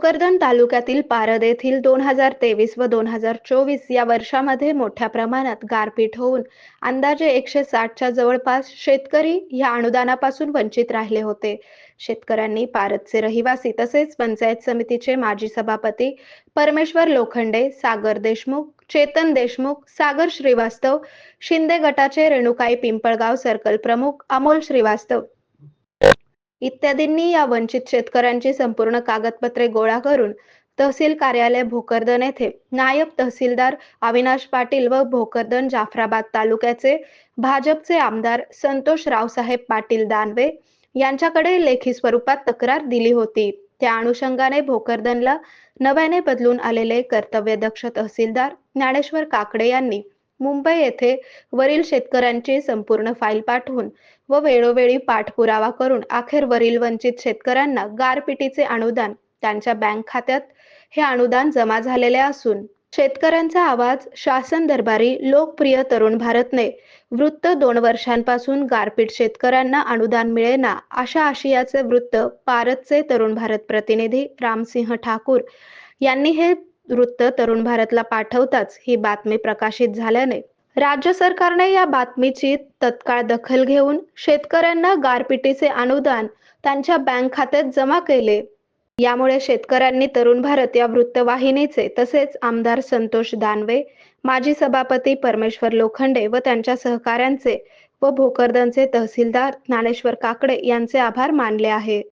भोकरदन तालुक्यातील पारद येथील 2023 व 2024 या वर्षामध्ये मोठ्या प्रमाणात गारपीट होऊन अंदाजे 160च्या जवळपास शेतकरी या अनुदानापासून वंचित राहिले होते. शेतकऱ्यांनी पारदचे रहिवासी तसेच पंचायत समितीचे माजी सभापती परमेश्वर लोखंडे, सागर देशमुख, चेतन देशमुख, सागर श्रीवास्तव, शिंदे गटाचे रेणुकाई पिंपळगाव सर्कल प्रमुख अमोल श्रीवास्तव इत्यादींनी या वंचित शेतकऱ्यांची संपूर्ण कागदपत्रे गोळा करून तहसील कार्यालय भोकरदन येथे नायब तहसीलदार अविनाश पाटील व भोकरदन जाफराबाद तालुक्याचे भाजपचे आमदार संतोष रावसाहेब पाटील दानवे यांच्याकडे लेखी स्वरूपात तक्रार दिली होती. त्या अनुषंगाने भोकरदनला नव्याने बदलून आलेले कर्तव्यदक्ष तहसीलदार ज्ञानेश्वर काकडे यांनी मुंबई येथे वरील शेतकऱ्यांची संपूर्ण फाईल पाठवून व वेळोवेळी पाठपुरावा करून अखेर वरील वंचित शेतकऱ्यांना गारपिटीचे अनुदान त्यांच्या बँक खात्यात हे अनुदान जमा झालेले असून शेतकऱ्यांचा आवाज शासन दरबारी लोकप्रिय तरुण भारतने वृत्त 2 वर्षांपासून गारपीट शेतकऱ्यांना अनुदान मिळेना अशा आशयाचे वृत्त पारदचे तरुण भारत प्रतिनिधी रामसिंह ठाकूर यांनी हे वृत्त तरुण भारतला पाठवताच ही बातमी प्रकाशित झाल्याने राज्य सरकारने या बातमीची तत्काळ दखल घेऊन शेतकऱ्यांना गारपिटीचे अनुदान त्यांच्या बँक खात्यात जमा केले. यामुळे शेतकऱ्यांनी तरुण भारत या वृत्तवाहिनीचे तसेच आमदार संतोष दानवे, माजी सभापती परमेश्वर लोखंडे व त्यांच्या सहकाऱ्यांचे व भोकरदनचे तहसीलदार ज्ञानेश्वर काकडे यांचे आभार मानले आहे.